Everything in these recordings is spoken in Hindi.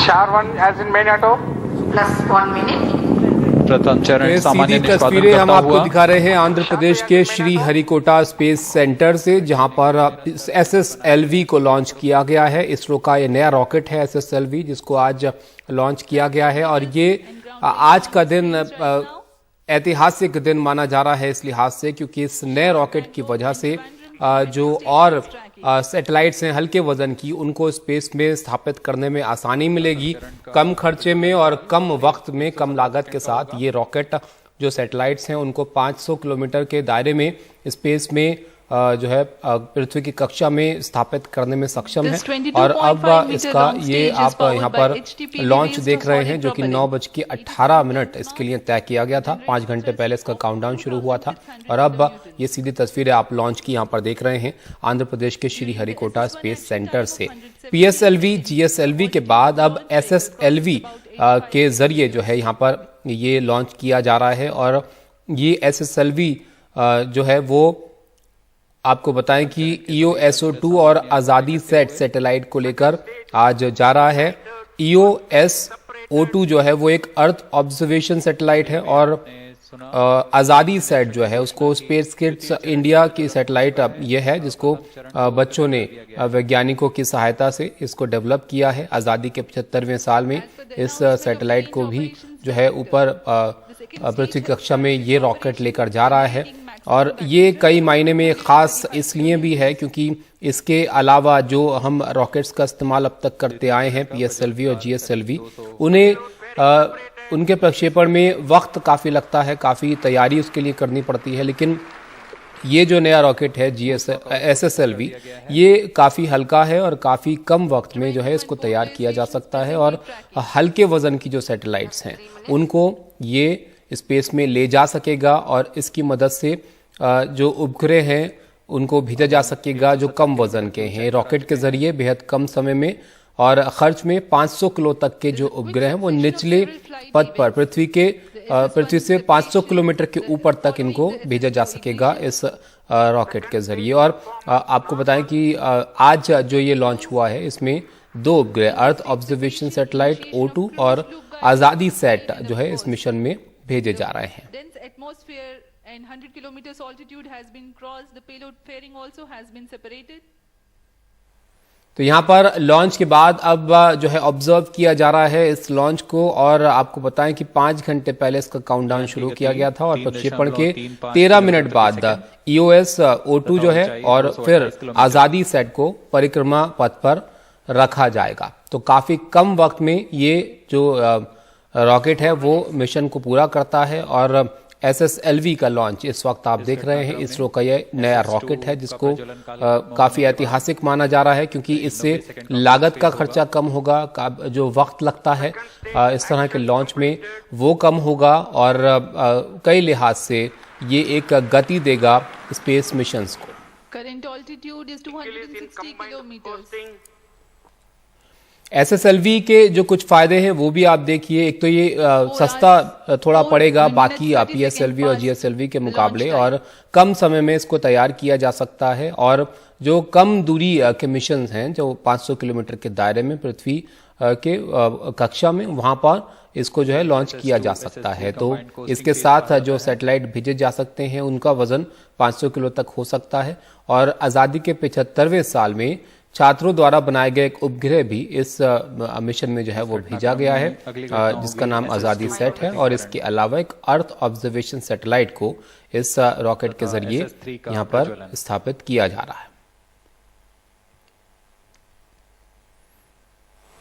SHAR-1 as in main auto. Plus 1 minute. प्रथम चरण सामान्य सीधी निष्पादन तस्वीरें हम करता आपको हुआ दिखा रहे हैं आंध्र प्रदेश के श्री हरिकोटा स्पेस सेंटर से, जहां पर SSLV को लॉन्च किया गया है। इसरो का ये नया रॉकेट है SSLV, जिसको आज लॉन्च किया गया है। और ये आज का दिन ऐतिहासिक दिन माना जा रहा है इस लिहाज से, क्योंकि इस नए रॉकेट की वजह से जो और सैटेलाइट्स हैं हल्के वजन की, उनको स्पेस में स्थापित करने में आसानी मिलेगी। कम खर्चे में और कम वक्त में, कम लागत के साथ ये रॉकेट जो सैटेलाइट्स हैं उनको 500 किलोमीटर के दायरे में स्पेस में जो है पृथ्वी की कक्षा में स्थापित करने में सक्षम है। और अब इसका ये आप यहाँ पर लॉन्च देख रहे हैं, जो कि 9:18 इसके लिए तय किया गया था। 5 घंटे पहले इसका काउंटडाउन शुरू हुआ था। और अब ये सीधी तस्वीरें आप लॉन्च की यहाँ पर देख रहे हैं आंध्र प्रदेश के श्री हरिकोटा स्पेस सेंटर से। PSLV GSLV के बाद अब SSLV के जरिए जो है यहाँ पर ये लॉन्च किया जा रहा है। और ये SSLV जो है वो आपको बताएं कि EOSO-2 और आजादी सेट सैटेलाइट को लेकर आज जा रहा है। EOSO-2 जो है वो एक अर्थ ऑब्जर्वेशन सैटेलाइट है, और आजादी सेट जो है उसको स्पेस किड्स इंडिया की सैटेलाइट ये है, जिसको बच्चों ने वैज्ञानिकों की सहायता से इसको डेवलप किया है। आज़ादी के 75वें साल में इस सैटेलाइट को भी जो है ऊपर पृथ्वी कक्षा में ये रॉकेट लेकर जा रहा है। और ये कई मायने में खास इसलिए भी है क्योंकि इसके अलावा जो हम रॉकेट्स का इस्तेमाल अब तक करते आए हैं PSLV और GSLV, उन्हें उनके प्रक्षेपण में वक्त काफ़ी लगता है, काफ़ी तैयारी उसके लिए करनी पड़ती है। लेकिन ये जो नया रॉकेट है SSLV, ये काफ़ी हल्का है और काफ़ी कम वक्त में जो है इसको तैयार किया जा सकता है। और हल्के वज़न की जो सैटेलाइट्स हैं उनको ये स्पेस में ले जा सकेगा, और इसकी मदद से जो उपग्रह हैं उनको भेजा जा सकेगा जो कम वज़न के हैं। रॉकेट के ज़रिए बेहद कम समय में और खर्च में 500 किलो तक के जो उपग्रह हैं वो निचले पद पर पृथ्वी से 500 किलोमीटर के ऊपर तक इनको भेजा जा सकेगा इस रॉकेट के ज़रिए। और आपको बताएं कि आज जो ये लॉन्च हुआ है इसमें 2 उपग्रह अर्थ ऑब्जर्वेशन सैटेलाइट O2 और आज़ादी सेट जो है इस मिशन में भेजे जा रहे हैं। And 100 kilometers altitude has been crossed. The payload fairing also has been separated. तो यहाँ पर लॉन्च के बाद अब जो है ऑब्जर्व किया जा रहा है इस लॉन्च को। और आपको बताएं कि 5 घंटे पहले इसका काउंटडाउन शुरू किया गया था, और प्रक्षेपण के 13 मिनट बाद EOSO-2 जो है और फिर आज़ादी सेट को परिक्रमा पथ पर रखा जाएगा। तो काफी कम वक्त में ये जो रॉकेट है वो मिशन को पूरा करता है। और SSLV का लॉन्च इस वक्त आप देख रहे हैं, इसरो का ये नया रॉकेट है जिसको काफ़ी ऐतिहासिक माना जा रहा है, क्योंकि इससे लागत का खर्चा कम होगा, जो वक्त लगता है इस तरह के लॉन्च में वो कम होगा, और कई लिहाज से ये एक गति देगा स्पेस मिशंस को। Current altitude is 260 kilometers. SSLV के जो कुछ फायदे हैं वो भी आप देखिए। एक तो ये सस्ता थोड़ा पड़ेगा बाकी PSLV और GSLV के मुकाबले, और कम समय में इसको तैयार किया जा सकता है। और जो कम दूरी के मिशन हैं जो 500 किलोमीटर के दायरे में पृथ्वी के कक्षा में, वहां पर इसको जो है लॉन्च किया जा सकता है। तो इसके साथ जो सैटेलाइट भेजे जा सकते हैं उनका वजन 500 किलो तक हो सकता है। और आज़ादी के 75वें साल में छात्रों द्वारा बनाए गए एक उपग्रह भी इस मिशन में जो है वो भेजा गया है, जिसका नाम आज़ादी सेट है। और इसके अलावा एक अर्थ ऑब्जर्वेशन सैटेलाइट को इस रॉकेट के जरिए यहाँ पर स्थापित किया जा रहा है।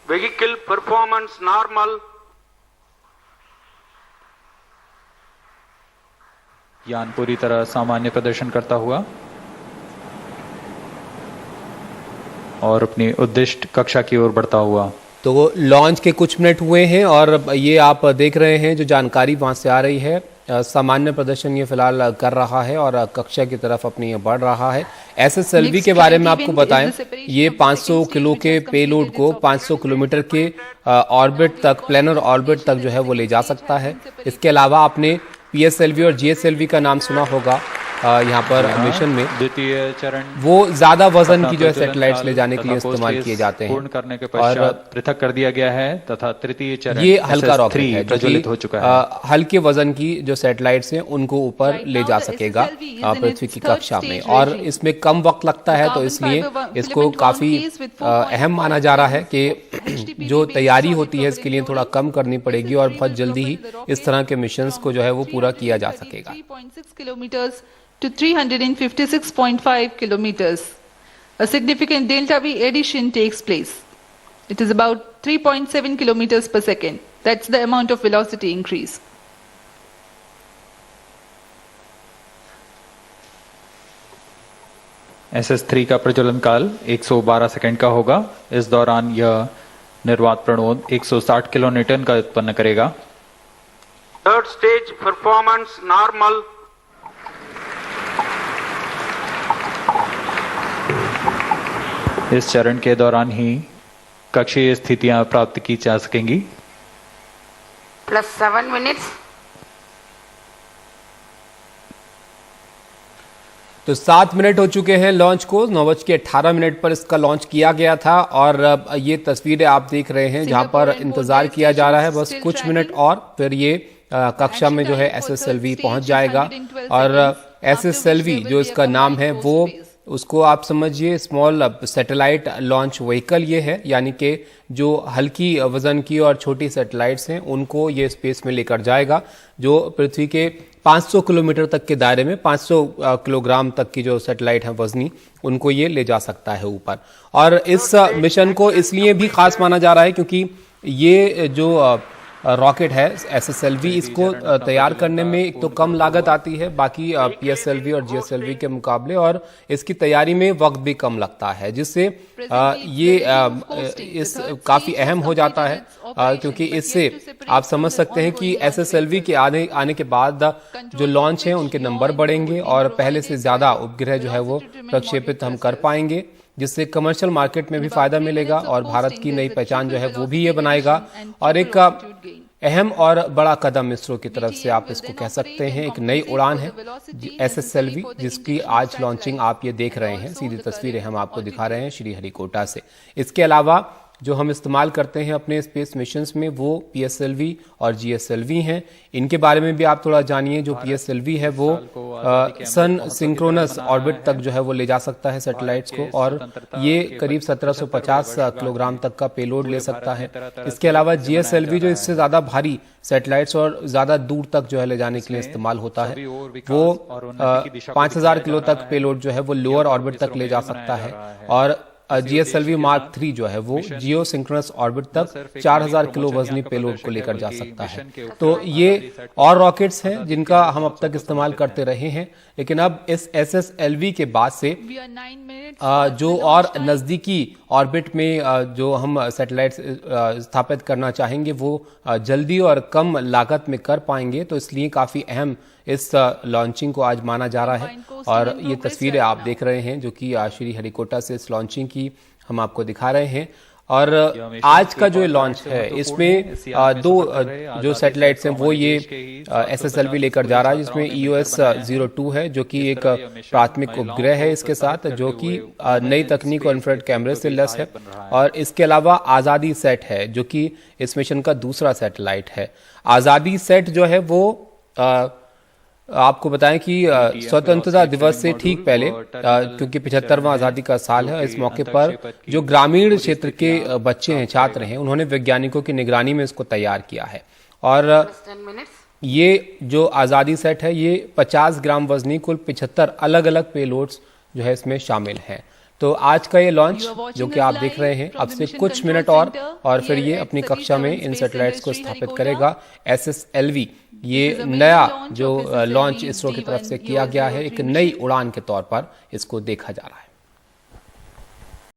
Vehicle performance normal. यान पूरी तरह सामान्य प्रदर्शन करता हुआ और अपनी उद्दिष्ट कक्षा की ओर बढ़ता हुआ। तो लॉन्च के कुछ मिनट हुए हैं और ये आप देख रहे हैं जो जानकारी वहां से आ रही है। सामान्य प्रदर्शन ये फिलहाल कर रहा है और कक्षा की तरफ अपनी बढ़ रहा है। SSLV के बारे में आपको बताएं, ये 500 किलो के पेलोड को 500 किलोमीटर के ऑर्बिट तक, प्लेनर ऑर्बिट तक जो है वो ले जा सकता है। इसके अलावा आपने PSLV और GSLV का नाम सुना होगा। यहाँ पर मिशन में द्वितीय चरण वो ज्यादा वजन की जो है अपना सैटेलाइट्स काल ले जाने के लिए तथा इस्तेमाल पोस्ट किए जाते हैं पूर्ण करने के पश्चात पृथक कर दिया गया है तथा तृतीय चरण ये हल्का SS3 रॉकेट है जो प्रज्वलित कि हो चुका है। हल्के वजन की जो सैटेलाइट्स हैं उनको ऊपर Right ले now जा the सकेगा SSLV is in Prithvi its की third कक्षा में stage और regime. इसमें कम वक्त लगता है तो Carbon इसलिए fiber इसको filament काफी one piece with 4.5 अहम माना जा रहा है कि HTPB जो based तैयारी solid होती है इसके लिए थोड़ा कम करनी पड़ेगी और बहुत जल्दी ही इस तरह के मिशंस को जो है वो पूरा किया जा सकेगा। 3.6 kilometers to 356.5 kilometers. A significant delta V addition takes place. It is about 3.7 kilometers per second. That's the amount of velocity increase. SS3 का प्रज्वलन काल 112 सेकंड का होगा। इस दौरान यह निर्वात प्रणोद 160 किलोन्यूटन का उत्पन्न करेगा। Third stage performance normal. इस चरण के दौरान ही कक्षीय स्थितियां प्राप्त की जा सकेंगी। Plus 7 minutes. तो 7 मिनट हो चुके हैं लॉन्च को। 9:18 पर इसका लॉन्च किया गया था और ये तस्वीरें आप देख रहे हैं जहां पर इंतजार किया जा रहा है बस कुछ मिनट और फिर ये कक्षा में जो है SSLV पहुंच जाएगा। और SSLV जो इसका नाम है वो उसको आप समझिए स्मॉल सैटेलाइट लॉन्च व्हीकल ये है, यानी कि जो हल्की वजन की और छोटी सैटेलाइट्स हैं उनको ये स्पेस में लेकर जाएगा, जो पृथ्वी के 500 किलोमीटर तक के दायरे में 500 किलोग्राम तक की जो सैटेलाइट है वजनी, उनको ये ले जा सकता है ऊपर। और इस मिशन को इसलिए भी खास माना जा रहा है क्योंकि ये जो रॉकेट है SSLV, इसको तैयार करने में एक तो कम लागत आती है बाकी PSLV और GSLV के मुकाबले, और इसकी तैयारी में वक्त भी कम लगता है, जिससे ये इस काफी अहम हो जाता है क्योंकि इससे आप समझ सकते हैं कि SSLV के आने के बाद जो लॉन्च है उनके नंबर बढ़ेंगे और पहले से ज्यादा उपग्रह जो है वो प्रक्षेपित हम कर पाएंगे, जिससे कमर्शियल मार्केट में भी फायदा मिलेगा और भारत की नई पहचान जो है वो भी ये बनाएगा। और एक अहम और बड़ा कदम इसरो की तरफ से आप इसको कह सकते हैं, एक नई उड़ान है SSLV, जिसकी आज लॉन्चिंग आप ये देख रहे हैं। सीधी तस्वीरें हम आपको दिखा रहे हैं श्रीहरिकोटा से। इसके अलावा जो हम इस्तेमाल करते हैं अपने स्पेस मिशंस में वो PSLV और GSLV हैं। इनके बारे में भी आप थोड़ा जानिए। जो PSLV है वो सन सिंक्रोनस ऑर्बिट तक जो है वो ले जा सकता है सैटेलाइट्स को, और ये करीब 1750 किलोग्राम तक का पेलोड ले सकता है। इसके अलावा GSLV जो इससे ज्यादा भारी सैटेलाइट्स और ज्यादा दूर तक जो है ले जाने के लिए इस्तेमाल होता है, वो 5000 किलो तक पेलोड जो है वो लोअर ऑर्बिट तक ले जा सकता है। और GSLV Mark 3 जो है वो जियो सिंक्रोनस ऑर्बिट तक 4000 किलो वजनी पेलोड को लेकर जा सकता है। तो ये और रॉकेट्स हैं जिनका हम अब तक इस्तेमाल करते रहे हैं, लेकिन अब इस SSLV के बाद से जो और नजदीकी ऑर्बिट में जो हम सैटेलाइट्स स्थापित करना चाहेंगे वो जल्दी और कम लागत में कर पाएंगे। तो इसलिए काफी अहम इस लॉन्चिंग को आज माना जा रहा है। और ये तस्वीरें आप देख रहे हैं जो कि श्रीहरिकोटा से इस लॉन्चिंग की हम आपको दिखा रहे हैं। और आज का जो लॉन्च है इसमें दो जो सैटेलाइट्स हैं वो ये SSLV लेकर जा रहा है, जिसमें EOS-02 है जो कि एक प्राथमिक उपग्रह है इसके साथ, जो कि नई तकनीक और इंफ्रारेड कैमरे से लैस है। और इसके अलावा आज़ादी सेट है जो कि इस मिशन का दूसरा सैटेलाइट है। आज़ादी सेट जो है वो आपको बताएं कि स्वतंत्रता दिवस से ठीक पहले, क्योंकि 75वां आज़ादी का साल है, इस मौके पर जो ग्रामीण क्षेत्र के बच्चे हैं, छात्र हैं, उन्होंने वैज्ञानिकों की निगरानी में इसको तैयार किया है। और ये जो आज़ादी सेट है ये 50 ग्राम वजनी कुल 75 अलग अलग पेलोड्स जो है इसमें शामिल हैं। तो आज का ये लॉन्च जो कि आप देख रहे हैं, अब से कुछ मिनट और फिर ये अपनी कक्षा में इन सैटेलाइट्स को स्थापित करेगा। SSLV ये नया जो लॉन्च इसरो की तरफ से किया गया है, एक नई उड़ान के तौर पर इसको देखा जा रहा है।